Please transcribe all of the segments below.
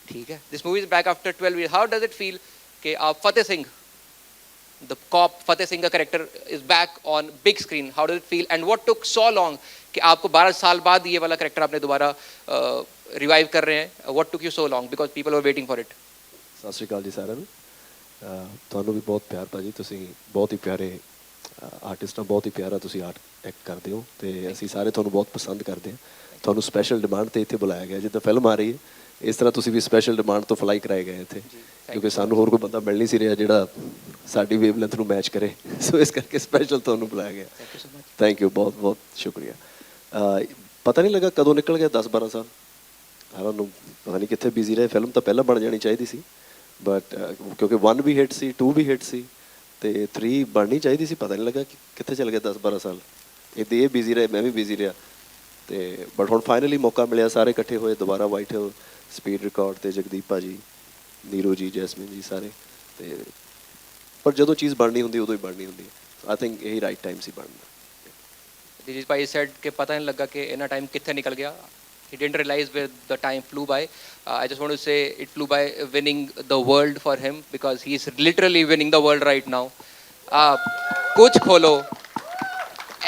ठीक है, this movie is back after 12 years. How does it feel कि आप Fateh Singh, the cop Fateh Singh का character is back on big screen? How does it feel and what took so long कि आपको 12 साल बाद ये वाला character आपने दोबारा रिवाइव कर रहे हैं? What took you so long because people were waiting for it? ਸਤਿ ਸ਼੍ਰੀ ਅਕਾਲ ਜੀ ਸਾਰਿਆਂ ਨੂੰ। ਤੁਹਾਨੂੰ ਵੀ ਬਹੁਤ ਪਿਆਰ ਭਾਜੀ, ਤੁਸੀਂ ਬਹੁਤ ਹੀ ਪਿਆਰੇ ਆਰਟਿਸਟ ਹੋ, ਬਹੁਤ ਹੀ ਪਿਆਰਾ ਤੁਸੀਂ ਐਕਟ ਕਰਦੇ ਹੋ ਤੇ ਅਸੀਂ ਸਾਰੇ ਤੁਹਾਨੂੰ ਬਹੁਤ ਪਸੰਦ ਕਰਦੇ ਹਾਂ। ਤੁਹਾਨੂੰ ਸਪੈਸ਼ਲ ਡਿਮਾਂਡ ਤੇ ਇੱਥੇ ਬੁਲਾਇਆ ਗਿਆ, ਜਿੱਦਾਂ ਫਿਲਮ ਆ ਰਹੀ ਹੈ ਇਸ ਤਰ੍ਹਾਂ ਤੁਸੀਂ ਵੀ ਸਪੈਸ਼ਲ ਡਿਮਾਂਡ ਤੋਂ ਫਲਾਈ ਕਰਾਏ ਗਏ ਇੱਥੇ, ਕਿਉਂਕਿ ਸਾਨੂੰ ਹੋਰ ਕੋਈ ਬੰਦਾ ਮਿਲ ਨਹੀਂ ਸੀ ਰਿਹਾ ਜਿਹੜਾ ਸਾਡੀ ਵੇਵਲੈਂਥ ਨੂੰ ਮੈਚ ਕਰੇ, ਸੋ ਇਸ ਕਰਕੇ ਸਪੈਸ਼ਲ ਤੁਹਾਨੂੰ ਬੁਲਾਇਆ ਗਿਆ। ਥੈਂਕ ਯੂ, ਬਹੁਤ ਬਹੁਤ ਸ਼ੁਕਰੀਆ। ਪਤਾ ਨਹੀਂ ਲੱਗਾ ਕਦੋਂ ਨਿਕਲ ਗਿਆ 10-12 ਸਾਲ, ਸਾਰਿਆਂ ਨੂੰ ਪਤਾ ਨਹੀਂ ਕਿੱਥੇ ਬਿਜ਼ੀ ਰਹੇ। ਫਿਲਮ ਤਾਂ ਪਹਿਲਾਂ ਬਣ ਜਾਣੀ ਚਾਹੀਦੀ ਸੀ ਬਟ ਕਿਉਂਕਿ 1 ਵੀ ਹਿੱਟ ਸੀ, 2 ਵੀ ਹਿੱਟ ਸੀ ਅਤੇ 3 ਬਣਨੀ ਚਾਹੀਦੀ ਸੀ, ਪਤਾ ਨਹੀਂ ਲੱਗਾ ਕਿ ਕਿੱਥੇ ਚਲ ਗਿਆ 10-12 ਸਾਲ। ਇੱਦਾਂ ਇਹ ਬਿਜ਼ੀ ਰਹੇ, ਮੈਂ ਵੀ ਬਿਜ਼ੀ ਰਿਹਾ ਅਤੇ ਬਟ ਹੁਣ ਫਾਈਨਲੀ ਮੌਕਾ ਮਿਲਿਆ, ਸਾਰੇ ਇਕੱਠੇ ਹੋਏ ਦੁਬਾਰਾ। ਵਾਈਟ ਹਿੱਲ, ਸਪੀਡ ਰਿਕਾਰਡ ਅਤੇ ਜਗਦੀਪ ਭਾਜੀ, ਨੀਰੂ ਜੀ, ਜੈਸਮੀਨ ਜੀ, ਸਾਰੇ। ਅਤੇ ਪਰ ਜਦੋਂ ਚੀਜ਼ ਬਣਨੀ ਹੁੰਦੀ ਉਦੋਂ ਹੀ ਬਣਨੀ ਹੁੰਦੀ ਹੈ। ਆਈ ਥਿੰਕ ਇਹੀ ਰਾਈਟ ਟਾਈਮ ਸੀ ਬਣਨ ਦਾ। दिलीप भाई said कि पता नहीं लगा कि इतना टाइम कितने निकल गया. He didn't realize where the time flew by. I just want to say it flew by winning the world for him because he is literally winning the world right now. कुछ खोलो,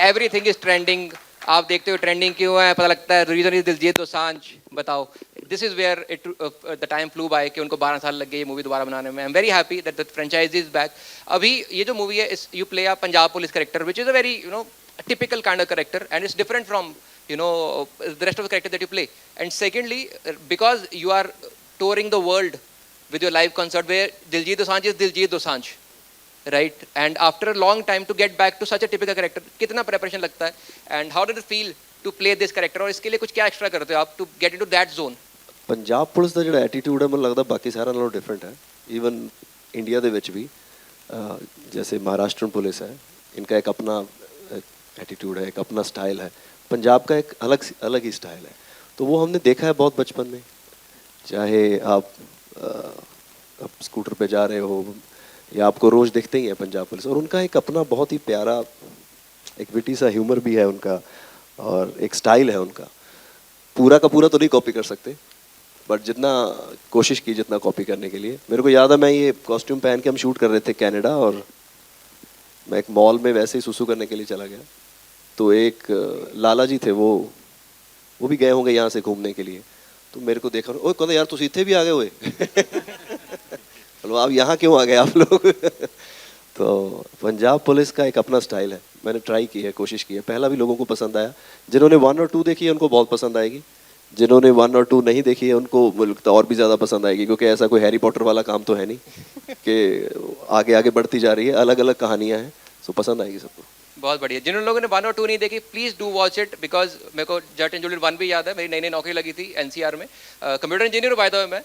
everything is trending. आप देखते हो trending क्यों है, पता लगता है रीजन इज दिलजीत दोसांझ. बताओ, this is where it the time flew by कि उनको 12 साल लग गए ये मूवी दोबारा बनाने में. I am very happy that the franchise is back. अभी ये जो मूवी है, you play a Punjab police character which is a very typical kind of character and it's different from the rest of the character that you play. And secondly, because you are touring the world with your live concert where Diljit Dosanjh is Diljit Dosanjh, right? And after a long time to get back to such a typical character, कितना preparation लगता है and how did it feel to play this character? और इसके लिए कुछ क्या extra करते हो आप to get into that zone? Punjab police ਦਾ ਜਿਹੜਾ ਐਟੀਟਿਊਡ ਹੈ ਮੈਨੂੰ ਲੱਗਦਾ ਬਾਕੀ ਸਾਰਿਆਂ ਨਾਲੋਂ ਡਿਫਰੈਂਟ ਹੈ। ਈਵਨ ਇੰਡੀਆ ਦੇ ਵਿੱਚ भी जैसे महाराष्ट्र पुलिस है, इनका एक अपना एटीट्यूड है, एक अपना स्टाइल है। पंजाब का एक अलग ही स्टाइल है, तो वो हमने देखा है बहुत बचपन में। चाहे आप स्कूटर पे जा रहे हो या आपको रोज़ देखते ही हैं पंजाब पुलिस, और उनका एक अपना बहुत ही प्यारा एक विटी सा ह्यूमर भी है उनका और एक स्टाइल है उनका। पूरा का पूरा तो नहीं कॉपी कर सकते बट जितना कोशिश की जितना कॉपी करने के लिए। मेरे को याद है मैं ये कॉस्ट्यूम पहन के हम शूट कर रहे थे कनाडा, और मैं एक मॉल में वैसे ही सुसु करने के लिए चला गया, तो एक लाला जी थे, वो भी गए होंगे यहाँ से घूमने के लिए, तो मेरे को देखा, ओए कहते यार तुम इतने भी आ गए हुए चलो आप यहाँ क्यों आ गए आप लोग तो पंजाब पुलिस का एक अपना स्टाइल है। मैंने ट्राई की है, कोशिश की है, पहला भी लोगों को पसंद आया। जिन्होंने 1 और 2 देखी है उनको बहुत पसंद आएगी, जिन्होंने 1 और 2 नहीं देखी है उनको लगता और भी ज़्यादा पसंद आएगी, क्योंकि ऐसा कोई हैरी पॉटर वाला काम तो है नहीं कि आगे आगे बढ़ती जा रही है, अलग अलग कहानियाँ हैं, सो पसंद आएगी सबको। बहुत बढ़िया। जिन लोगों ने 1 और 2 नहीं देखी, please do watch it, because मेरे को जट एंड जूलियट 1 भी याद है। मेरी नई नई नौकरी लगी थी एनसीआर में, computer engineer by the way मैं,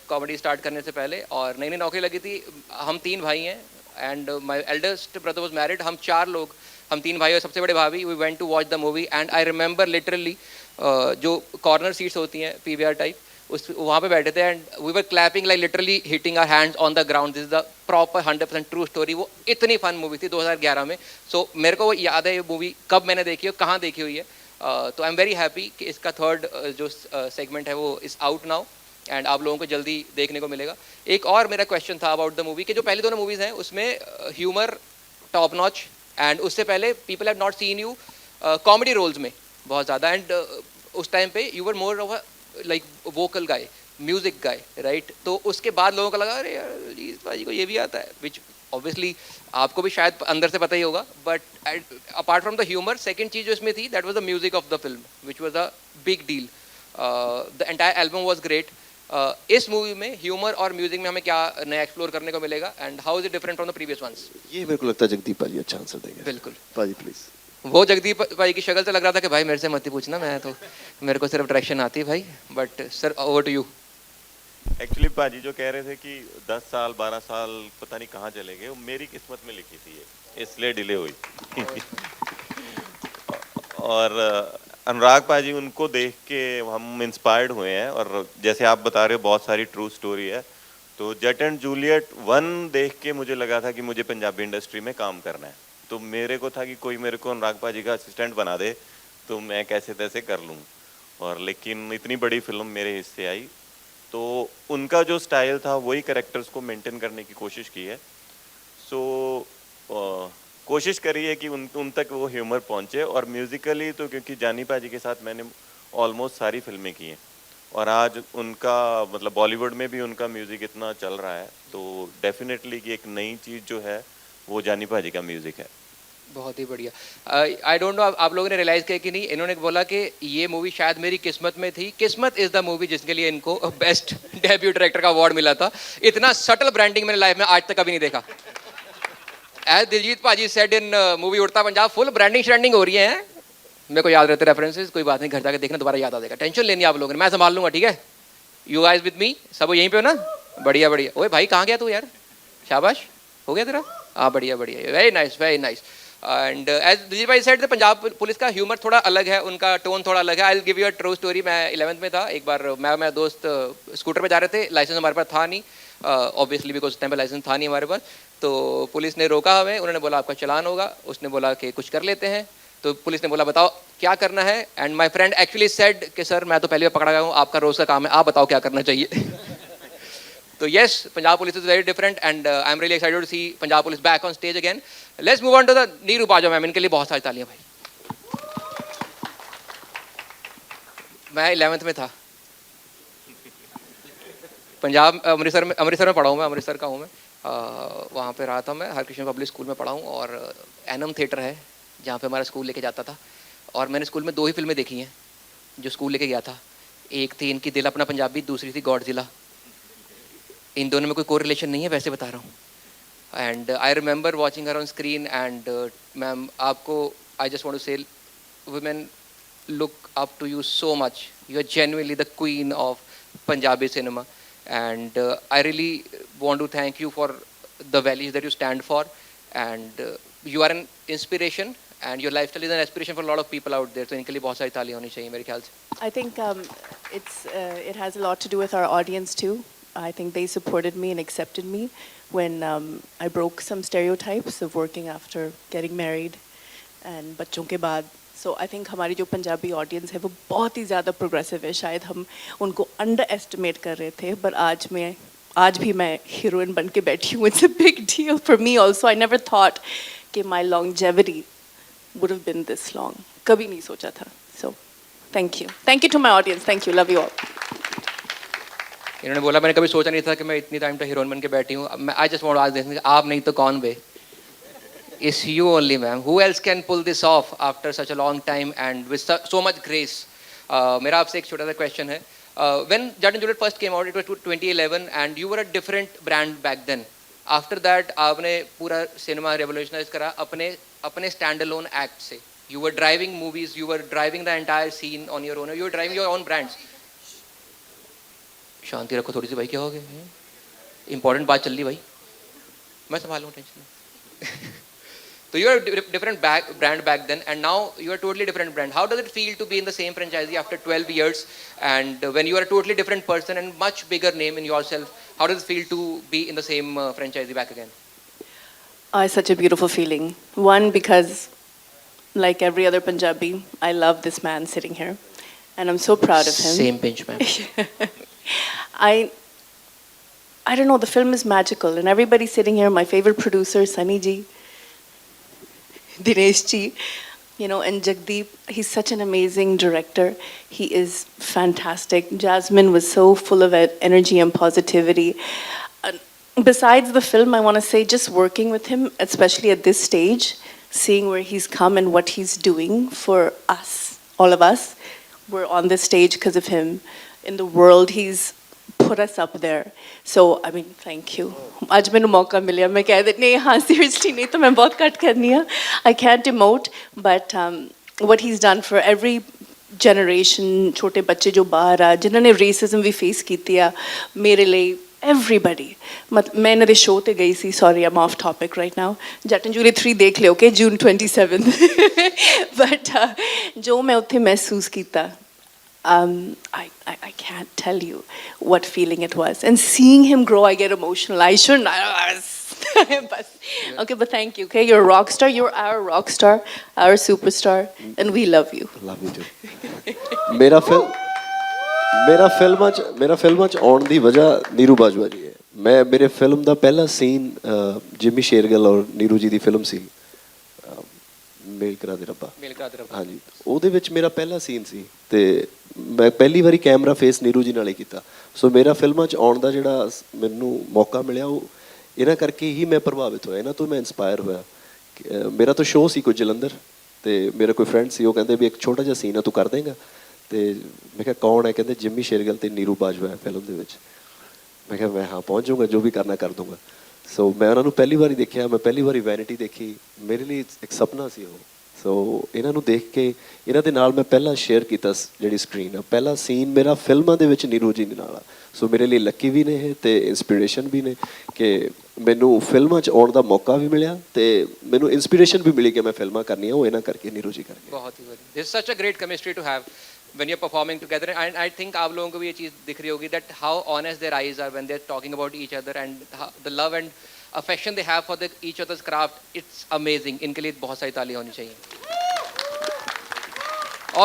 कॉमेडी स्टार्ट करने से पहले, और नई नई नौकरी लगी थी। हम 3 भाई हैं and my eldest brother was married. हम 4 लोग, हम 3 भाई और सबसे बड़े भाभी, we went to watch the movie and I remember literally जो कॉर्नर सीट्स होती हैं पीवीआर टाइप, उस वहाँ पे बैठे थे and we were clapping like literally hitting our hands on the ground. This is the proper 100% true story. वो इतनी फन मूवी थी 2011 में। सो मेरे को वो याद है ये मूवी कब मैंने देखी है, कहाँ देखी हुई है। तो आई एम वेरी हैप्पी कि इसका 3rd जो सेगमेंट है वो इज़ आउट नाउ एंड आप लोगों को जल्दी देखने को मिलेगा। एक और मेरा क्वेश्चन था अबाउट द मूवी कि जो पहली दोनों मूवीज़ हैं उसमें ह्यूमर टॉप नॉच, एंड उससे पहले people have not seen you comedy roles में बहुत ज़्यादा, एंड उस टाइम पे you were more of a like vocal guy, music guy, right? तो उसके बाद लोगों को लगा अरे यार अजीज भाई को ये भी आता है, विच ऑब्वियसली आपको भी शायद अंदर से पता ही होगा। But apart from the humour, second चीज़ जो इसमें थी that was the music of the film which was a big deal. The entire album was great. इस मूवी में ह्यूमर और म्यूजिक में हमें क्या नया एक्सप्लोर करने को मिलेगा and how is it different from the previous ones? ये मेरे को लगता है जगदीप भाजी अच्छा आंसर देंगे। बिल्कुल भाजी प्लीज़। वो जगदीप भाई की शक्ल से लग रहा था कि भाई मेरे से मत ही पूछना, मैं तो मेरे को सिर्फ डायरेक्शन आती है भाई। But sir over to you. Actually पाजी जो कह रहे थे कि 10 साल 12 साल पता नहीं कहाँ चले गए, वो मेरी किस्मत में लिखी थी ये, इसलिए डिले हुई और अनुराग पाजी उनको देख के हम इंस्पायर्ड हुए हैं, और जैसे आप बता रहे हो बहुत सारी ट्रू स्टोरी है। तो जट एंड जूलियट 1 देख के मुझे लगा था कि मुझे पंजाबी इंडस्ट्री में काम करना है, तो मेरे को था कि कोई मेरे को अनुराग पाजी का असिस्टेंट बना दे तो मैं कैसे तैसे कर लूँ, और लेकिन इतनी बड़ी फिल्म मेरे हिस्से आई तो उनका जो स्टाइल था वही कैरेक्टर्स को मेंटेन करने की कोशिश की है। सो कोशिश करी है कि उन तक वो ह्यूमर पहुंचे। और म्यूज़िकली तो क्योंकि जानी पाजी के साथ मैंने ऑलमोस्ट सारी फिल्में की हैं और आज उनका मतलब बॉलीवुड में भी उनका म्यूज़िक इतना चल रहा है, तो डेफिनेटली कि एक नई चीज़ जो है वो जानी पाजी का म्यूज़िक है। बहुत ही बढ़िया। आई डोंट नो आप लोगों ने रियलाइज़ किया कि नहीं, इन्होंने बोला कि ये मूवी शायद मेरी किस्मत में थी। किस्मत इज़ द मूवी जिसके लिए इनको बेस्ट डेब्यू डायरेक्टर का अवार्ड मिला था। इतना सटल ब्रांडिंग मैंने लाइफ में आज तक कभी नहीं देखा। एज दिलजीत पाजी सेड इन मूवी उड़ता पंजाब, फुल ब्रांडिंग श्रैंडिंग हो रही है। मेरे को याद रहते रेफरेंसेस, कोई बात नहीं, घर जाकर देखना दोबारा याद आ जाएगा। टेंशन लेनी आप लोगों ने, मैं संभाल लूंगा, ठीक है। यू गाइस विद मी, सब यहीं पे हो ना? बढ़िया बढ़िया। ओए भाई कहाँ गया तू यार? शाबाश, हो गया तेरा? हाँ बढ़िया बढ़िया, very nice very nice. And as Diljit भाई सेड, पंजाब पुलिस का ह्यूमर थोड़ा अलग है, उनका टोन थोड़ा अलग है। I will give you a true story. मैं 11th में था, एक बार मैं मेरा दोस्त स्कूटर पे जा रहे थे, लाइसेंस हमारे पास था नहीं ऑब्वियसली, बिकॉज उस टाइम पे लाइसेंस था नहीं हमारे पास। तो पुलिस ने रोका हमें, उन्होंने बोला आपका चालान होगा। उसने बोला कि कुछ कर लेते हैं। तो पुलिस ने बोला बताओ क्या करना है। And my friend actually said कि सर मैं तो पहले बार पकड़ा गया हूँ, आपका रोज़ का काम है, आप बताओ क्या करना चाहिए। तो yes, Punjab police is very different and I am really excited to see Punjab police back on stage again. Let's move on to the Neeru Bajwa ma'am, इनके लिए बहुत सारी तालियां भाई। मैं 11th में था, पंजाब अमृतसर में पढ़ा हूँ मैं, अमृतसर का हूँ मैं। वहाँ पे रहा था मैं, हरकृष्ण पब्लिक स्कूल में पढ़ा हूँ। और एनम थिएटर है जहाँ पे हमारा स्कूल लेके जाता था। और मैंने स्कूल में 2 ही फिल्में देखी हैं जो स्कूल लेके गया था। एक थी इनकी दिल अपना पंजाबी, दूसरी थी गॉडजिला। इन दोनों में कोई कोरिलेशन नहीं है, वैसे बता रहा हूँ। And I remember watching her on screen. And ma'am आपको आई जस्ट वांट टू से women look up to you so much. You are genuinely the queen of Punjabi cinema, and I really want to thank you for the values that you stand for, and you are an inspiration, and your lifestyle is an inspiration for a lot of people out there. तो इनके लिए बहुत सारी तालियां होनी चाहिए मेरे ख्याल से। I think it has a lot to do with our audience too. I think they supported me and accepted me when I broke some stereotypes of working after getting married and बच्चों के बाद। So I think हमारी जो Punjabi audience है वो बहुत ही ज़्यादा progressive है। शायद हम उनको अंडर एस्टिमेट कर रहे थे, पर आज भी मैं हीरोइन बन के बैठी हूँ। It's a big deal for me also. I never thought कि my longevity would have been this long, कभी नहीं सोचा था। So thank you to my audience, thank you, love you all. इन्होंने बोला मैंने कभी सोचा नहीं था कि मैं इतनी टाइम तक हीरोइन बन के बैठी हूँ। I just want to ask this, आप नहीं तो कौन बे? It's you only, ma'am. Who else can pull this off after such a long time and with so much grace? मेरा आपसे एक छोटा सा क्वेश्चन है। When Jat and Juliet first came out, it was 2011, and you were a different brand back then. After that, आपने पूरा cinema revolutionise करा अपने स्टैंड अलोन एक्ट से। You were driving movies, you were driving the entire scene on your own. You were driving your own brands. शांति रखो थोड़ी सी भाई, क्या हो गया? इंपॉर्टेंट बात चल रही भाई, मैं संभालूँ, टेंशन नहीं। So you are a different brand back then, and now you are a totally different brand. How does it feel to be in the same franchisee after 12 years, and when you are a totally different person and much bigger name in yourself? How does it feel to be in the same franchisee back again? It's such a beautiful feeling. One, because like every other Punjabi, I love this man sitting here, and I'm so proud of him. Same pinch, ma'am. I don't know. The film is magical, and everybody sitting here. My favorite producer, Sunny Ji. Dinesh ji, and Jagdeep, he's such an amazing director. He is fantastic. Jasmine was so full of energy and positivity. Besides the film, I want to say just working with him, especially at this stage, seeing where he's come and what he's doing for us, all of us. We're on this stage because of him. In the world, he's put us up there. So, I mean, thank you. आज मैंने मौका मिला, मैं कह देती नहीं, हाँ seriously नहीं तो मैं बहुत कट करनी है. I can't emote, but what he's done for every generation, छोटे बच्चे जो बाहर आ, जिन्होंने racism भी face कीती है, मेरे लिए everybody. मैं इन्हें शो ते गई सी, sorry I'm off topic right now. Jat and Juliet 3 देख ले, okay, June 27th. But जो मैं उत्थे महसूस कीता, I can't tell you what feeling it was. And seeing him grow, I get emotional. I shouldn't. Okay, but thank you. Okay, you're a rock star. You're our rock star, our superstar, and we love you. Love you too. ਮੇਰਾ ਫਿਲਮਾਂ 'ਚ ਆਉਣ ਦੀ ਵਜ੍ਹਾ ਨੀਰੂ ਬਾਜਵਾ ਜੀ ਹੈ। ਮੇਰੇ film ਦਾ ਪਹਿਲਾ scene ਜਿਮੀ ਸ਼ੇਰਗਿੱਲ ਔਰ ਨੀਰੂ ਜੀ ਦੀ ਫਿਲਮ ਸੀ ਮੇਲ ਕਰਾ ਦੇ ਰੱਬਾ। ਮੇਲ ਕਰਾ ਦੇ ਰੱਬਾ। ਹਾਂਜੀ, ਉਹਦੇ ਵਿੱਚ ਮੇਰਾ ਪਹਿਲਾ ਸੀਨ ਸੀ ਤੇ ਮੈਂ ਪਹਿਲੀ ਵਾਰੀ ਕੈਮਰਾ ਫੇਸ ਨੀਰੂ ਜੀ ਨਾਲ ਹੀ ਕੀਤਾ। ਸੋ ਮੇਰਾ ਫਿਲਮਾਂ 'ਚ ਆਉਣ ਦਾ ਜਿਹੜਾ ਮੈਨੂੰ ਮੌਕਾ ਮਿਲਿਆ ਉਹ ਇਹਨਾਂ ਕਰਕੇ ਹੀ ਮੈਂ ਪ੍ਰਭਾਵਿਤ ਹੋਇਆ, ਇਹਨਾਂ ਤੋਂ ਮੈਂ ਇੰਸਪਾਇਰ ਹੋਇਆ। ਮੇਰਾ ਤਾਂ ਸ਼ੋਅ ਸੀ ਕੋਈ ਜਲੰਧਰ ਤੇ ਮੇਰਾ ਕੋਈ ਫਰੈਂਡ ਸੀ, ਉਹ ਕਹਿੰਦੇ ਵੀ ਇੱਕ ਛੋਟਾ ਜਿਹਾ ਸੀਨ ਹੈ ਤੂੰ ਕਰ ਦੇਂਗਾ। ਤੇ ਮੈਂ ਕਿਹਾ ਕੌਣ ਹੈ? ਕਹਿੰਦੇ ਜਿਮੀ ਸ਼ੇਰਗਿੱਲ ਤੇ ਨੀਰੂ ਬਾਜਵਾ ਹੈ ਫਿਲਮ ਦੇ ਵਿੱਚ। ਮੈਂ ਕਿਹਾ ਮੈਂ ਹਾਂ ਪਹੁੰਚ ਜਾਊਂਗਾ, ਜੋ ਵੀ ਕਰਨਾ ਕਰ ਦੂੰਗਾ। ਸੋ ਮੈਂ ਉਹਨਾਂ ਨੂੰ ਪਹਿਲੀ ਵਾਰੀ ਦੇਖਿਆ, ਮੈਂ ਪਹਿਲੀ ਵਾਰੀ ਵੈਨਿਟੀ ਦੇਖੀ, ਮੇਰੇ ਲਈ ਇੱਕ ਸੁਪਨਾ ਸੀ ਉਹ। ਸੋ ਇਹਨਾਂ ਨੂੰ ਦੇਖ ਕੇ ਇਹਨਾਂ ਦੇ ਨਾਲ ਮੈਂ ਪਹਿਲਾਂ ਸ਼ੇਅਰ ਕੀਤਾ ਜਿਹੜੀ ਸਕਰੀਨ ਆ, ਪਹਿਲਾ ਸੀਨ ਮੇਰਾ ਫਿਲਮਾਂ ਦੇ ਵਿੱਚ ਨੀਰੂ ਜੀ ਦੇ ਨਾਲ ਆ। ਸੋ ਮੇਰੇ ਲਈ ਲੱਕੀ ਵੀ ਨੇ ਇਹ ਤੇ ਇੰਸਪੀਰੇਸ਼ਨ ਵੀ ਨੇ ਕਿ ਮੈਨੂੰ ਫਿਲਮਾਂ 'ਚ ਆਉਣ ਦਾ ਮੌਕਾ ਵੀ ਮਿਲਿਆ ਤੇ ਮੈਨੂੰ ਇੰਸਪੀਰੇਸ਼ਨ ਵੀ ਮਿਲੀ ਕਿ ਮੈਂ ਫਿਲਮਾਂ ਕਰਨੀਆਂ, ਉਹ ਇਹਨਾਂ ਕਰਕੇ ਨੀਰੂ ਜੀ ਕਰਕੇ। बहुत ही बढ़िया। This such a great chemistry to have when you're performing together, and I think आप लोगों को भी ये चीज़ दिख रही होगी that how honest their eyes are when they're talking about each other and the love and affection they have for each other's craft. It's amazing. इनके लिए बहुत सारी ताली होनी चाहिए।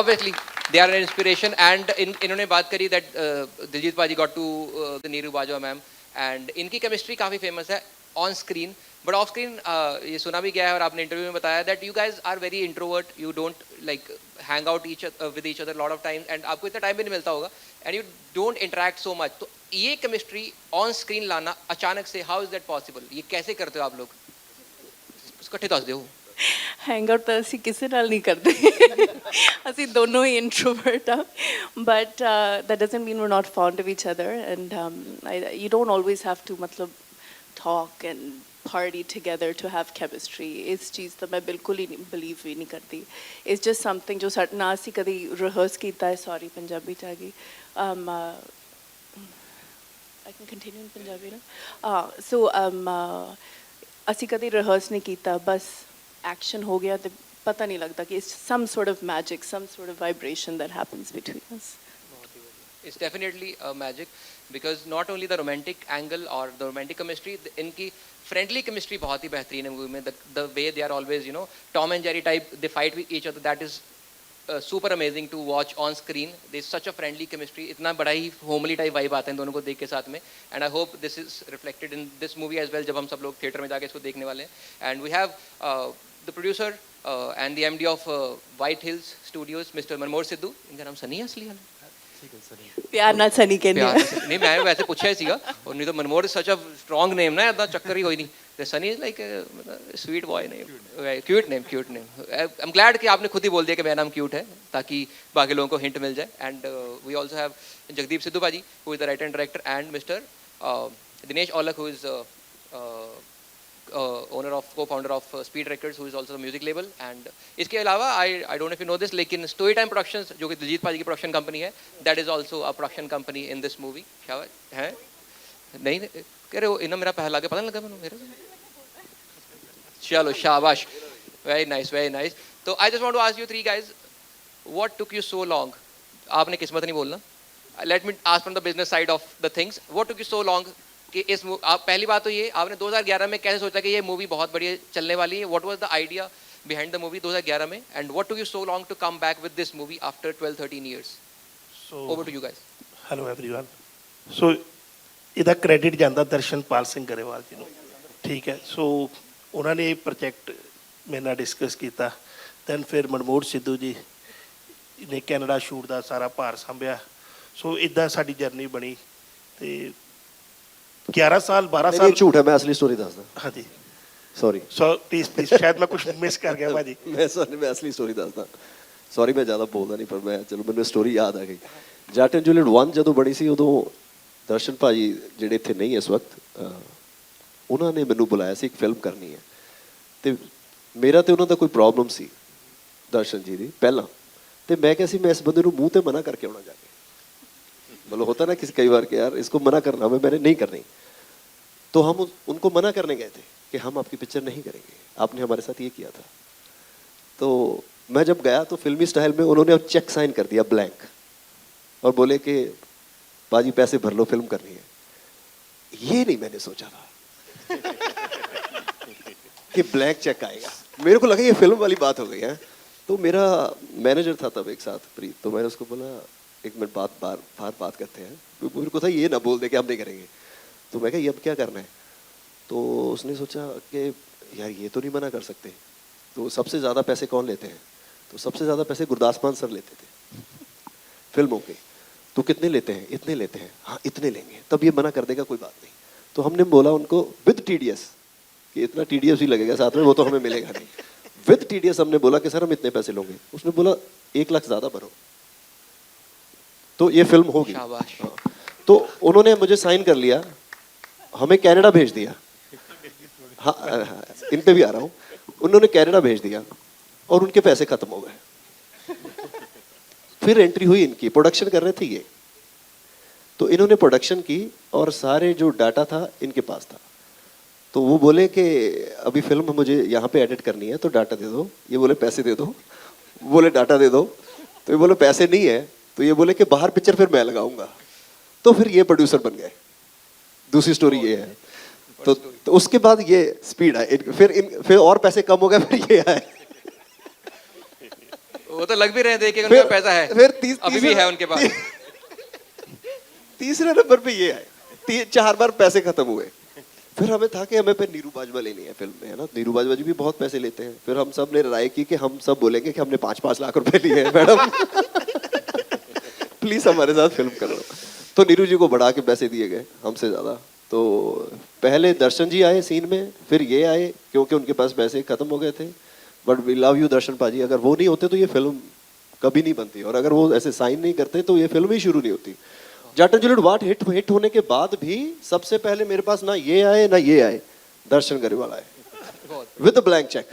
Obviously they are an inspiration and इन्होंने बात करी that दिलजीत पाजी got to the Neeru Bajwa ma'am and इनकी केमिस्ट्री काफ़ी फेमस है on screen, but of screen ये सुना भी गया है और आपने इंटरव्यू में बताया that you guys are very introvert, you don't like hang out with each other lot of time and आपको इतना टाइम भी नहीं मिलता होगा and you don't interact so much. तो ये केमिस्ट्री ऑन स्क्रीन लाना अचानक से, हाउ इज दैट पॉसिबल? ये कैसे करते हो आप लोग? इकट्ठे दस दो। हैंग आउट ਤਾਂ ਅਸੀਂ ਕਿਸੇ ਨਾਲ ਨਹੀਂ ਕਰਦੇ ਅਸੀਂ ਦੋਨੋਂ ਹੀ ਇੰਟਰੋਵਰਟ ਆ but that doesn't mean we're not fond of each other and you don't always have to मतलब talk and party together to have chemistry। ਇਸ ਚੀਜ਼ ਤਾਂ ਮੈਂ ਬਿਲਕੁਲ ਹੀ ਨਹੀਂ ਬਲੀਵ ਵੀ ਨਹੀਂ ਕਰਦੀ। ਇਟਸ ਜਸਟ ਸਮਥਿੰਗ ਜੋ ਸਾਡੇ ਨਾਲ ਅਸੀਂ ਕਦੀ ਰਿਹਰਸ ਕੀਤਾ ਹੈ। ਸੌਰੀ ਪੰਜਾਬੀ 'ਚ ਆ ਗਈ। I can continue in Punjabi ਨਾ। ਸੋ ਅਸੀਂ ਕਦੀ ਰਿਹਰਸ ਨਹੀਂ ਕੀਤਾ, ਬਸ ਐਕਸ਼ਨ ਹੋ ਗਿਆ ਤੇ ਪਤਾ ਨਹੀਂ ਲੱਗਦਾ ਕਿ it's some sort of magic, some sort of vibration that happens between us। It's definitely a magic because not only the romantic angle or the romantic chemistry, इनकी friendly chemistry बहुत ही बेहतरीन है मूवी में। The way they are always, you know, Tom and Jerry type, they fight with each other, that is super amazing to watch on screen। There's such a friendly chemistry, इतना बड़ा ही homely type vibe आता है इन दोनों को देख के साथ में and I hope this is reflected in this movie as well जब हम सब लोग थिएटर में जाके इसको देखने वाले हैं। And we have the producer and the MD of White Hills Studios, Mr. मनमोहर Sidhu. इनका नाम सनी है असली वाला? ਪਿਆਰ ਨਾਲ ਸਨੀ ਕਹਿੰਦੇ ਆ। नहीं मैं वैसे पूछा ही सीगा और नहीं तो मनमोहर सच अ स्ट्रॉन्ग नेम ना, इतना चक्कर ही कोई नहीं। तो Sunny is like sweet boy name, cute name, cute name. I am glad कि आपने खुद ही बोल दिया कि मेरा नाम क्यूट है ताकि बाकी लोगों को हिंट मिल जाए। And we also have Jagdeep Sidhu paaji who is the writer and director and mister Dinesh Aulakh who is owner of co-founder of Speed Records who is also the music label। and इसके अलावा I don't know if you know this लेकिन Story Time Productions जो कि दिलजीत पाजी की production company है, that is also a production company in this movie। क्या है? नहीं कह रहे हो इन्हें मेरा पहला के पता नहीं लगा मेरे। चलो शाबाश, very nice। तो I just want to ask you three guys, what took you so long? आपने किस्मत नहीं बोलना, let me ask from the business side of the things, what took you so long कि इस आप पहली बात तो ये आपने 2011 में कैसे सोचा कि ये मूवी बहुत बढ़िया चलने वाली है? What was the idea behind the movie 2011 में and what took you so long to come back with this movie after 12-13 years? So over to you guys. Hello everyone. So ਇਹਦਾ ਕ੍ਰੈਡਿਟ ਜਾਂਦਾ ਦਰਸ਼ਨਪਾਲ ਸਿੰਘ ਗਰੇਵਾਲ ਜੀ ਨੂੰ, ਠੀਕ ਹੈ। ਸੋ ਉਹਨਾਂ ਨੇ ਇਹ ਪ੍ਰੋਜੈਕਟ ਮੇਰੇ ਨਾਲ ਡਿਸਕਸ ਕੀਤਾ, ਦੈਨ ਫਿਰ ਮਨਮੋਹਰ ਸਿੱਧੂ ਜੀ ਨੇ ਕੈਨੇਡਾ ਸ਼ੂਟ ਦਾ ਸਾਰਾ ਭਾਰ ਸੰਭਿਆ। ਸੋ ਇਦਾਂ ਸਾਡੀ ਜਰਨੀ ਬਣੀ ਤੇ 11 ਸਾਲ 12 ਨਹੀਂ, ਸਾਲ ਇਹ ਝੂਠ ਹੈ, ਮੈਂ ਅਸਲੀ ਸਟੋਰੀ ਦੱਸਦਾ। ਹਾਂਜੀ ਸੌਰੀ ਸੋ ਪਲੀਜ਼ ਸ਼ਾਇਦ ਮੈਂ ਕੁਝ ਮਿਸ ਕਰ ਗਿਆ ਭਾਜੀ। ਮੈਂ ਅਸਲੀ ਸਟੋਰੀ ਦੱਸਦਾ। ਸੌਰੀ ਮੈਂ ਜ਼ਿਆਦਾ ਬੋਲਦਾ ਨਹੀਂ, ਪਰ ਮੈਂ ਚਲੋ ਮੈਨੂੰ ਸਟੋਰੀ ਯਾਦ ਆ ਗਈ। ਜੱਟ ਐਂਡ ਜੂਲੀਅਟ 1 ਜਦੋਂ ਬਣੀ ਸੀ ਉਦੋਂ ਦਰਸ਼ਨ ਭਾਜੀ ਜਿਹੜੇ ਇੱਥੇ ਨਹੀਂ ਇਸ ਵਕਤ, ਉਹਨਾਂ ਨੇ ਮੈਨੂੰ ਬੁਲਾਇਆ ਸੀ ਇੱਕ ਫਿਲਮ ਕਰਨੀ ਹੈ ਤੇ ਮੇਰਾ ਤੇ ਉਹਨਾਂ ਦਾ ਕੋਈ ਪ੍ਰੋਬਲਮ ਸੀ ਦਰਸ਼ਨ ਜੀ ਦੀ ਪਹਿਲਾਂ, ਤੇ ਮੈਂ ਕਿਹਾ ਸੀ ਮੈਂ ਇਸ ਬੰਦੇ ਨੂੰ ਮੂੰਹ ਤੇ ਮਨਾ ਕਰਕੇ ਆਉਣਾ ਜਾ ਕੇ। मतलब होता ना किसी कई बार कि यार इसको मना करना, मैंने नहीं करनी। तो हम उनको मना करने गए थे कि हम आपकी पिक्चर नहीं करेंगे, आपने हमारे साथ ये किया था। तो मैं जब गया तो फिल्मी स्टाइल में उन्होंने अब चेक साइन कर दिया ब्लैंक और बोले कि पाजी पैसे भर लो, फिल्म करनी है। ये नहीं मैंने सोचा था कि ब्लैंक चेक आएगा। मेरे को लगा ये फिल्म वाली बात हो गई है। तो मेरा मैनेजर था तब एक साथ प्रीत, तो मैंने उसको बोला एक मिनट बात करते हैं। तो मेरे को था ये ना बोल दे कि हम नहीं करेंगे। तो मैं कहा ये अब क्या करना है? तो उसने सोचा कि यार ये तो नहीं मना कर सकते। तो सबसे ज़्यादा पैसे कौन लेते हैं? तो सबसे ज़्यादा पैसे गुरदास मान सर लेते थे फिल्मों के। तो कितने लेते हैं? इतने लेते हैं। हाँ इतने लेंगे। तब ये मना कर देगा, कोई बात नहीं। तो हमने बोला उनको विद टीडीएस कि इतना टीडीएस भी लगेगा साथ में, वो तो हमें मिलेगा नहीं। विद टीडीएस हमने बोला कि सर हम इतने पैसे लोगे। उसने बोला 1 लाख ज़्यादा भरो तो ये फिल्म होगी। शाबाश। हाँ। तो उन्होंने मुझे साइन कर लिया, हमें कनाडा भेज दिया। हाँ, इन पे भी आ रहा हूँ। उन्होंने कनाडा भेज दिया और उनके पैसे खत्म हो गए। फिर एंट्री हुई इनकी, प्रोडक्शन कर रहे थे ये। तो इन्होंने प्रोडक्शन की और सारे जो डाटा था इनके पास था। तो वो बोले कि अभी फिल्म मुझे यहाँ पे एडिट करनी है तो डाटा दे दो। ये बोले पैसे दे दो। बोले डाटा दे दो। तो ये बोले पैसे नहीं है। तो ये बोले कि बाहर पिक्चर फिर मैं लगाऊंगा। तो फिर ये प्रोड्यूसर बन गए। दूसरी स्टोरी ये है। तो उसके बाद ये स्पीड है। फिर और पैसे कम हो गए, फिर ये आए। वो तो लग भी रहे हैं, देखे उनका पैसा है, फिर अभी भी है उनके पास। तीसरे नंबर पे ये आए। 4 बार पैसे खत्म हुए। फिर हमें था कि हमें पे नीरू बाजवा लेनी है फिल्म में, है ना। नीरू बाजवा जी भी बहुत पैसे लेते हैं। फिर हम सब ने राय की कि हम सब बोलेंगे कि हमने 5-5 लाख रुपए लिए हैं मैडम। प्लीज हमारे साथ फिल्म करो। तो नीरू जी को बढ़ा के पैसे दिए गए हमसे ज्यादा। तो पहले दर्शन जी आए सीन में, फिर ये आए क्योंकि उनके पास पैसे खत्म हो गए थे। बट वी लव यू दर्शन पाजी, अगर वो नहीं होते तो ये फिल्म कभी नहीं बनती, और अगर वो ऐसे साइन नहीं करते तो ये फिल्म ही शुरू नहीं होती। जट एंड जूलियट वाट हिट होने के बाद भी सबसे पहले मेरे पास ना ये आए ना ये आए, दर्शन गरेवाल आए विद ब्लैंक चेक।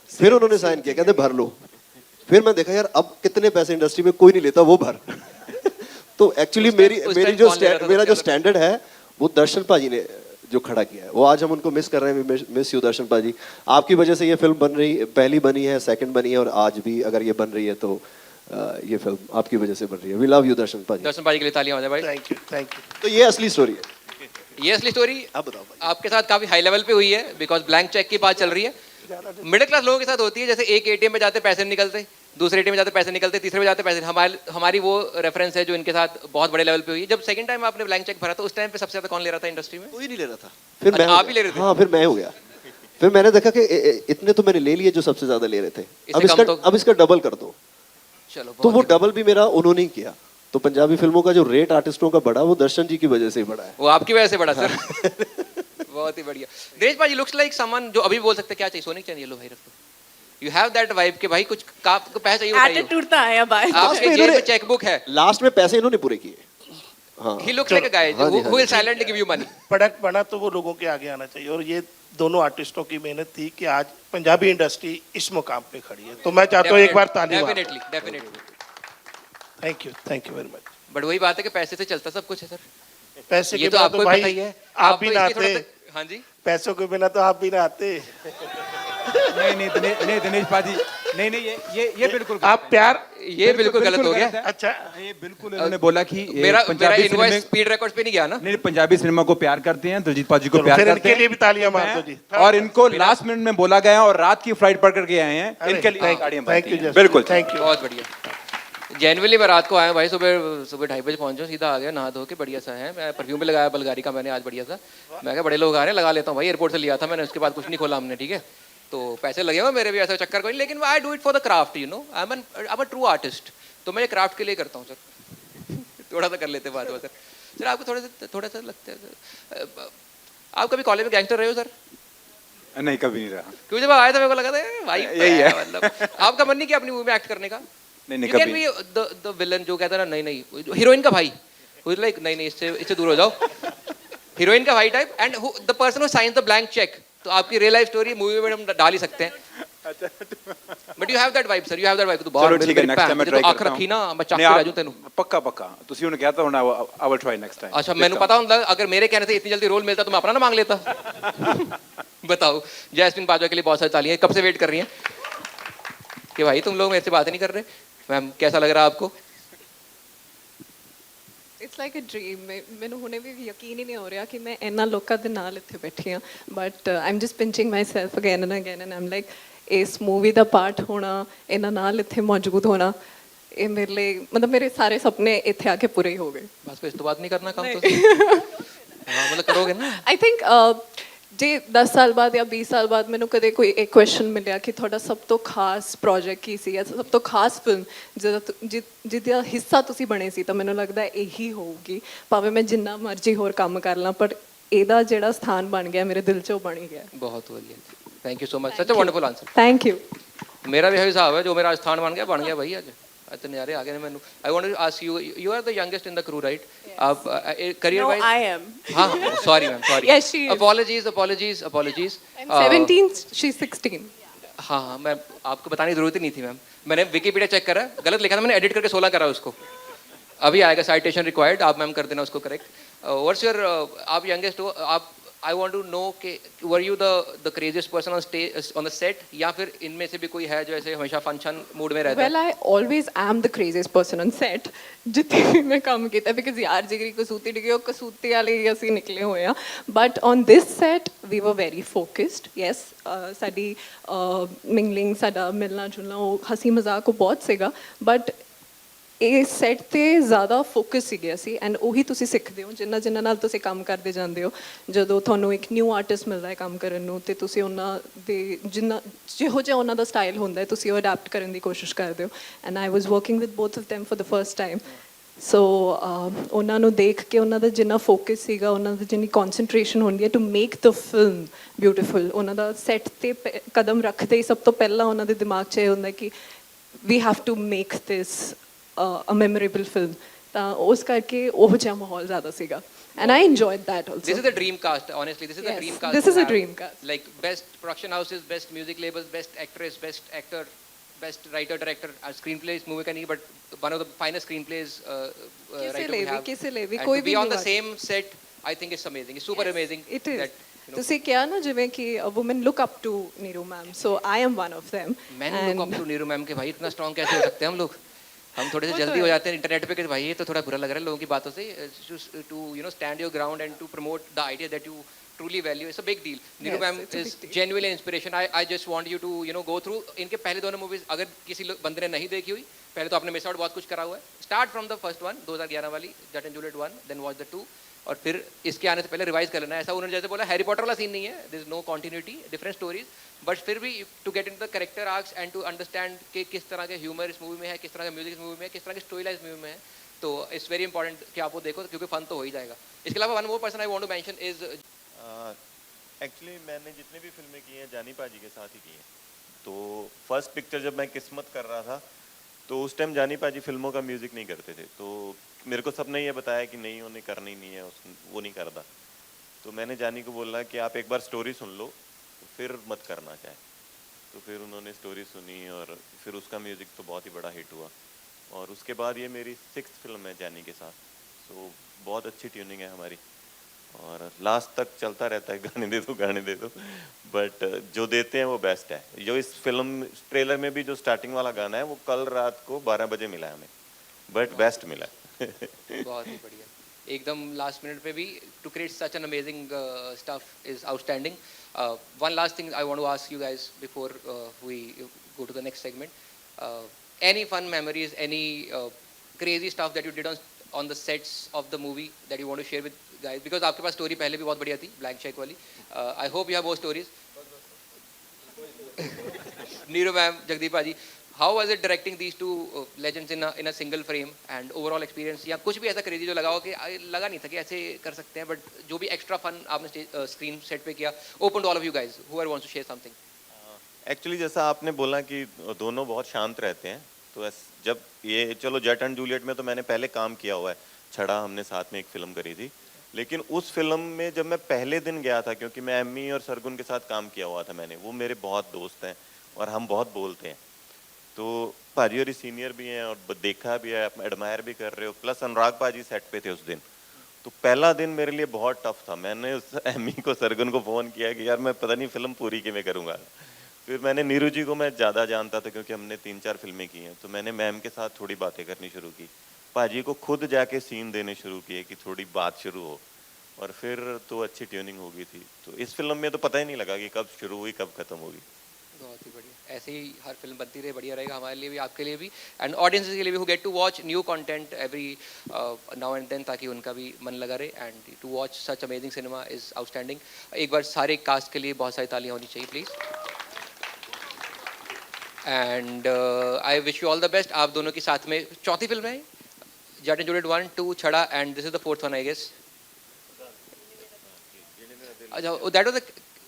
फिर उन्होंने साइन किया, कहते भर लो। फिर मैं देखा यार अब कितने पैसे इंडस्ट्री में कोई नहीं लेता, वो भर। तो एक्चुअली मेरा जो स्टैंडर्ड है वो दर्शन पाजी ने जो खड़ा किया है, वो आज हम उनको मिस कर रहे हैं। मिस यू दर्शन पाजी। आपकी वजह से ये फिल्म बन रही, पहली बनी है, सेकंड बनी है, और आज भी अगर ये बन रही है तो ये फिल्म आपकी वजह से बन रही है। वी लव यू दर्शन पाजी। दर्शन पाजी के लिए तालियां हो जाए भाई। Thank you, thank you. तो ये असली स्टोरी है। ये असली स्टोरी आप बताओ भाई। आपके साथ काफी हाई लेवल पे हुई है, बिकॉज ब्लैंक चेक की बात चल रही है। मिडिल क्लास लोगों के साथ होती है, जैसे एक एटीएम में जाते पैसे निकलते, दूसरे एटीएम में जाते पैसे निकलते, तीसरे में जाते पैसे। हमारी वो रेफरेंस है जो इनके साथ बहुत बड़े लेवल पे हुई है। जब सेकंड टाइम आपने ब्लैंक चेक भरा तो उस टाइम पे सबसे ज्यादा कौन ले रहा था इंडस्ट्री में? कोई नहीं ले रहा था। फिर अच्छा, मैं आप ही ले रहे थे? हाँ, फिर मैं हो गया। फिर मैंने देखा कि इतने तो मैंने ले लिए जो सबसे ज्यादा ले रहे थे। अब इसका डबल कर दो। चलो, तो वो डबल भी मेरा उन्होंने ही किया। तो पंजाबी फिल्मों का जो रेट आर्टिस्टों का बढ़ा वो दर्शन जी की वजह से ही बढ़ा है। वो आपकी वजह से बढ़ा सर। बहुत ही बढ़िया। दिनेश भाई लुक्स लाइक समवन जो अभी बोल सकते क्या चाहिए, सोने चाहिए, लो भाई रख लो। यू हैव दैट वाइब के भाई कुछ आपको पैसा चाहिए बताइए। एटीट्यूड तो आया भाई। आपके जेब में चेकबुक है। लास्ट में पैसे इन्होंने पूरे किए। हाँ, he looks like a guy who will silently give you money. Product बना तो वो लोगों के आगे आना चाहिए, और ये दोनों आर्टिस्टों की मेहनत थी कि आज पंजाबी इंडस्ट्री इस मुकाम पे खड़ी है। तो मैं चाहता हूँ एक बार ताली। Definitely. Thank you very much. But वही बात है कि पैसे से चलता सब कुछ है सर। पैसे ये के तो बिना आपको तो ही भाई पता ही है। आप भी ना आते। हाँ जी। पैसों के बिना तो आप भी ना आते। नहीं दिनेश पाजी, नहीं ये बिल्कुल आप प्यार, ये बिल्कुल गलत हो गया। अच्छा ये बिल्कुल इन्होंने बोला कि मेरा Punjabi invoice cinema speed records पे नहीं गया ना। नहीं, पंजाबी सिनेमा को प्यार करते हैं, दिलजीत पाजी को प्यार फिर करते इनके हैं। लिए भी तालियां मार दो जी। और इनको लास्ट मिनट में बोला गया और रात की फ्लाइट पकड़ के आए हैं, इनके लिए गाड़ियां थैंक बनती यू हैं। बिल्कुल थैंक यू। बहुत बढ़िया। जेनुअली मैं रात को आया भाई, सुबह 2:30 बजे पहुंचा, सीधा आ गया, नहा धो के बढ़िया सा है। मैं परफ्यूम भी लगाया बल्गारी का मैंने आज बढ़िया सा। मैं कहा बड़े लोग आ रहे हैं, लगा लेता हूँ भाई। एयरपोर्ट से लिया था मैंने, उसके बाद कुछ नहीं खोला हमने, ठीक है। तो पैसे लगे हुए मेरे भी, ऐसा चक्कर कोई नहीं, लेकिन I do it for the craft, you know. I am a true artist. तो मैं क्राफ्ट के लिए करता हूँ सर। थोड़ा सा कर लेते बात सर। सर आपको थोड़ा सा लगता है, आप कभी कॉलेज में गैंगस्टर रहे हो सर? नहीं, कभी नहीं रहा। क्योंकि जब आया था मेरे को लगा था भाई यही है। मतलब आपका मन नहीं किया अपनी मूवी में एक्ट करने का? नहीं You can be the villain जो कहता है ना, नहीं हीरोइन का भाई, who is like नहीं इससे दूर हो जाओ। हीरोइन का भाई type, and the person who science the blank cheque. तो आपकी रियल लाइफ स्टोरी मूवी में हम डाल ही सकते हैं। But you have that vibe sir, you have that vibe. तो चलो ठीक है, नेक्स्ट टाइम मैं ट्राई आंख करता रखी ना, मैं नहीं, चाकू आप- राजू तेनू। पक्का ਤੁਸੀਂ ਉਹਨੂੰ ਕਹਿਤਾ ਹੁਣ I will try next time. अच्छा मैंने पता ਹੁੰਦਾ अगर मेरे कहने से इतनी जल्दी रोल मिलता तो मैं अपना ना मांग लेता। बताओ। जैस्मिन बाजवा के लिए बहुत सारी तालियां, कब से वेट कर रही हैं कि भाई तुम लोग मेरे से बात नहीं कर रहे। मैम कैसा लग रहा है आपको? It's like a dream. ਮੈਨੂੰ ਹੁਣੇ ਵੀ ਯਕੀਨ ਹੀ ਨਹੀਂ ਹੋ ਰਿਹਾ ਕਿ ਮੈਂ ਇੰਨਾ ਲੋਕਾਂ ਦੇ ਨਾਲ ਇੱਥੇ ਬੈਠੀ ਹਾਂ, but I am just pinching myself again and again, and I am like ਇਸ ਮੂਵੀ ਦਾ ਪਾਰਟ ਹੋਣਾ, ਇਹਨਾਂ ਨਾਲ ਇੱਥੇ ਮੌਜੂਦ ਹੋਣਾ, ਇਹ ਮੇਰੇ ਲਈ ਮਤਲਬ ਮੇਰੇ ਸਾਰੇ ਸੁਪਨੇ ਇੱਥੇ ਆ ਕੇ ਪੂਰੇ ਹੀ ਹੋ ਗਏ बस फिर इस तो बात नहीं करना काम तो हाँ मतलब करोगे ना ਆਈ ਥਿੰਕ ਜੇ 10 ਸਾਲ ਬਾਅਦ ਜਾਂ 20 ਸਾਲ ਬਾਅਦ ਮੈਨੂੰ ਕਦੇ ਕੋਈ ਇੱਕ ਕੁਐਸਚਨ ਮਿਲਿਆ ਕਿ ਤੁਹਾਡਾ ਸਭ ਤੋਂ ਖਾਸ ਪ੍ਰੋਜੈਕਟ ਕੀ ਸੀ ਜਾਂ ਸਭ ਤੋਂ ਖਾਸ ਫਿਲਮ ਜਿਹਦਾ ਹਿੱਸਾ ਤੁਸੀਂ ਬਣੇ ਸੀ ਤਾਂ ਮੈਨੂੰ ਲੱਗਦਾ ਇਹੀ ਹੋਊਗੀ ਭਾਵੇਂ ਮੈਂ ਜਿੰਨਾ ਮਰਜ਼ੀ ਹੋਰ ਕੰਮ ਕਰ ਲਾਂ ਪਰ ਇਹਦਾ ਜਿਹੜਾ ਸਥਾਨ ਬਣ ਗਿਆ ਮੇਰੇ ਦਿਲ 'ਚ ਉਹ ਬਣ ਹੀ ਗਿਆ बहुत बढ़िया thank you so much such a wonderful answer thank you मेरा भी यही हिसाब है जो मेरा स्थान बन गया भाई आज तो नज़ारे आ गए मैंने I want to ask you you are the youngest in the crew right आप career No, wise I am. हाँ sorry ma'am sorry Yes, she is. Apologies I'm 17 she's 16 हाँ हाँ मैं आपको बताने की जरूरत ही नहीं थी मैम मैंने विकीपीडिया चेक करा गलत लिखा था मैंने एडिट करके 16 करा उसको अभी आएगा साइटेशन रिक्वायर्ड आप मैम कर देना उसको करेक्ट व्हाट्स योर आप यंगेस्ट हो आप आई वांट टू नो कि were you the craziest person on stage on the set या फिर इनमें से भी कोई है जो ऐसे हमेशा फंक्शन मूड में रहता है well I always am the craziest person on set ਜਿੱਥੇ ਵੀ ਮੈਂ ਕੰਮ ਕੀਤਾ because ਯਾਰ ਜਿਗਰੀ ਕਸੂਤੀ ਡਿਗੇ ਉਹ ਕਸੂਤੀ ਵਾਲੇ ਹੀ ਅਸੀਂ ਨਿਕਲੇ ਹੋਏ ਆ but on this set we were very focused yes ਸਾਡੀ ਮਿੰਗਲਿੰਗ ਸਾਡਾ ਮਿਲਣਾ ਜੁਲਣਾ ਉਹ ਹਸੀ ਮਜ਼ਾਕ ਉਹ ਬਹੁਤ ਸੀਗਾ but ਇਹ ਸੈੱਟ ਤੇ ਜ਼ਿਆਦਾ ਫੋਕਸ ਸੀਗੇ ਅਸੀਂ ਐਂਡ ਉਹੀ ਤੁਸੀਂ ਸਿੱਖਦੇ ਹੋ ਜਿੰਨਾ ਨਾਲ ਤੁਸੀਂ ਕੰਮ ਕਰਦੇ ਜਾਂਦੇ ਹੋ ਜਦੋਂ ਤੁਹਾਨੂੰ ਇੱਕ ਨਿਊ ਆਰਟਿਸਟ ਮਿਲਦਾ ਹੈ ਕੰਮ ਕਰਨ ਨੂੰ ਤੇ ਤੁਸੀਂ ਉਹਨਾਂ ਦੇ ਜਿਹੋ ਜਿਹਾ ਉਹਨਾਂ ਦਾ ਸਟਾਈਲ ਹੁੰਦਾ ਹੈ ਤੁਸੀਂ ਉਹ ਅਡਾਪਟ ਕਰਨ ਦੀ ਕੋਸ਼ਿਸ਼ ਕਰਦੇ ਹੋ and I was working with both of them for the first time ਸੋ ਉਹਨਾਂ ਨੂੰ ਦੇਖ ਕੇ ਉਹਨਾਂ ਦਾ ਜਿੰਨਾ ਫੋਕਸ ਸੀਗਾ ਉਹਨਾਂ ਦੀ ਜਿੰਨੀ ਕਨਸੈਂਟਰੇਸ਼ਨ ਹੁੰਦੀ ਹੈ to make the film beautiful ਉਹਨਾਂ ਦਾ ਸੈੱਟ ਤੇ ਕਦਮ ਰੱਖਦੇ ਹੀ ਸਭ ਤੋਂ ਪਹਿਲਾਂ ਉਹਨਾਂ ਦੇ ਦਿਮਾਗ 'ਚ ਇਹ ਹੁੰਦਾ ਕਿ we have to make this a memorable film ਤਾਂ ਉਸ ਕਰਕੇ ਉਹ ਜਿਹਾ ਮਾਹੌਲ ਜ਼ਿਆਦਾ ਸੀਗਾ and I enjoyed that also this is the dream cast honestly this is the Yes, dream cast this to is a have. dream cast. Like best production houses best music labels best actress best actor best writer director screenplays movie का नहीं but one of the finest screenplays ਕਿਸੇ ਲਈ ਵੀ and ਕੋਈ to we be on the ਨਹੀਂ same set I think it's amazing it's super amazing it is that you know, ਤੁਸੀਂ ਕਿਹਾ ਨਾ ਜਿਵੇਂ ਕਿ a woman look up to Neeru ma'am so I am one of them मैंने look up to Neeru ma'am के भाई इतना strong कैसे हो सकते हैं हम लोग हम थोड़े से जल्दी हो जाते हैं इंटरनेट पे कि भाई ये तो थोड़ा बुरा लग रहा है लोगों की बातों से to you know stand your ground and to promote the idea that you truly value it's a big deal Neeru ma'am it's a is big deal. genuinely inspiration I just want you to you know go through इनके पहले दोनों movies अगर किसी बंदे ने नहीं देखी हुई पहले तो आपने मिस आउट बहुत कुछ करा हुआ है start from the first one 2011 वाली Jatt and Juliet 1 then watch the 2 और फिर इसके आने से पहले रिवाइज कर लेना ऐसा उन्होंने जैसे बोला हैरी पॉटर वाला सीन नहीं है there is no continuity different stories but फिर भी to get in the character arcs and to understand कि किस तरह के ह्यूमर इस मूवी में है किस तरह का म्यूजिक इस मूवी में है किस तरह की स्टोरी लाइन इस मूवी में है तो इट्स वेरी इंपॉर्टेंट कि आप वो देखो क्योंकि फन तो हो ही जाएगा इसके अलावा one more person I want to mention is actually मैंने जितनी भी फिल्में की हैं जानी पाजी के साथ ही की हैं तो फर्स्ट पिक्चर जब मैं किस्मत कर रहा था तो उस टाइम जानी पाजी फिल्मों का म्यूज़िक नहीं करते थे तो मेरे को सबने ये बताया कि नहीं उन्हें करनी नहीं है वो नहीं करता तो मैंने जानी को बोला कि आप एक बार स्टोरी सुन लो तो फिर मत करना चाहे तो फिर उन्होंने स्टोरी सुनी और फिर उसका म्यूज़िक तो बहुत ही बड़ा हिट हुआ और उसके बाद ये मेरी 6th फिल्म है जानी के साथ तो बहुत अच्छी ट्यूनिंग है हमारी और लास्ट तक चलता रहता है गाने दे दो बट जो देते हैं वो बेस्ट है जो इस फिल्म ट्रेलर में भी जो स्टार्टिंग वाला गाना है वो कल रात को 12 बजे मिला है हमें बट बेस्ट मिला बहुत ही बढ़िया एकदम लास्ट मिनट पे भी to create such an amazing stuff is outstanding one last thing I want to ask you guys before we go to the next segment any fun memories any crazy stuff that you did on the sets of the movie that you want to share with guys because आपके पास story पहले भी बहुत बढ़िया थी blank cheque वाली I hope you have more stories Neeru ma'am Jagdeep ji how was it directing these two legends in a single frame and overall experience या कुछ भी ऐसा क्रेजी जो लगा हो कि लगा नहीं था कि ऐसे कर सकते हैं बट जो भी एक्स्ट्रा फन आपने स्क्रीन सेट पे किया open to all of you guys whoever wants to share something actually जैसा आपने बोला कि दोनों बहुत शांत रहते हैं तो जब ये चलो जट एंड जूलियट में तो मैंने पहले काम किया हुआ है छड़ा हमने साथ में एक फिल्म करी थी लेकिन उस फिल्म में जब मैं पहले दिन गया था क्योंकि मैं एम्मी और सरगुन के साथ काम किया हुआ था मैंने वो मेरे बहुत दोस्त हैं और हम बहुत बोलते हैं तो पाजी और सीनियर भी हैं और देखा भी है एडमायर भी कर रहे हो प्लस अनुराग पाजी सेट पे थे उस दिन तो पहला दिन मेरे लिए बहुत टफ था मैंने उस एम्मी को सरगुन को फ़ोन किया कि यार मैं पता नहीं फिल्म पूरी कि मैं करूँगा फिर मैंने नीरू जी को मैं ज़्यादा जानता था क्योंकि हमने 3-4 फिल्में की हैं तो मैंने मैम के साथ थोड़ी बातें करनी शुरू की पाजी को खुद जाके सीन देने शुरू किए कि थोड़ी बात शुरू हो और फिर तो अच्छी ट्यूनिंग हो गई थी तो इस फिल्म में तो पता ही नहीं लगा कि कब शुरू हुई कब ख़त्म होगी बहुत ही बढ़िया, ऐसे ही हर फिल्म बनती रहे, बढ़िया रहेगा हमारे लिए भी, आपके लिए भी, एंड ऑडियंसेस के लिए भी, who get to watch new content every now and then, ताकि उनका भी मन लगा रहे, and to watch such amazing cinema is outstanding. एक बार सारे कास्ट के लिए बहुत सारी तालियां होनी चाहिए please. And I wish you all the best. आप दोनों की साथ में चौथी फिल्म है, जट and Juliet 1, 2, Chhada, and this is the fourth one I guess. अच्छा, that was the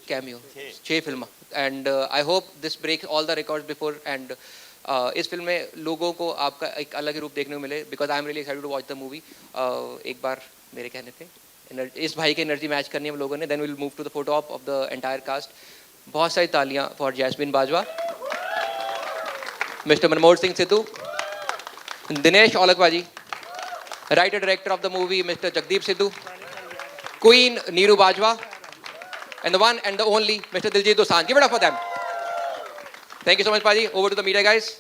cameo. 6 film, and I hope this break all the records before, and इस film में लोगों को आपका एक अलग ही रूप देखने को मिले, because I am really excited to watch the movie. एक बार मेरे कहने पे इस भाई की एनर्जी मैच करनी है हम लोगों ने। Then will move to the photo of the entire cast. बहुत सारी तालियां फॉर जैस्मिन बाजवा, मिस्टर मनमोहन सिंह सिद्धू, दिनेश औलखबाजी, writer director of the movie mister Jagdeep Sidhu, queen Neeru Bajwa, and the one and the only Mr. Diljit Dosanjh. Give it up for them. Thank you so much, Paji. Over to the media guys.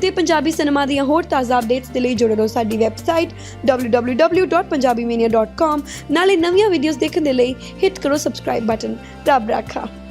ਤੇ Punjabi cinema ਦੀਆਂ ਹੋਰ ਤਾਜ਼ਾ updates ਦੇ ਲਈ ਜੁੜੇ ਰਹੋ ਸਾਡੀ website www.punjabimania.com। ਨਾਲੇ ਨਵੀਆਂ ਵੀਡੀਓਜ਼ ਦੇਖਣ ਦੇ ਲਈ ਹਿੱਟ ਕਰੋ ਸਬਸਕ੍ਰਾਈਬ ਬਟਨ। ਰੱਬ ਰਾਖਾ।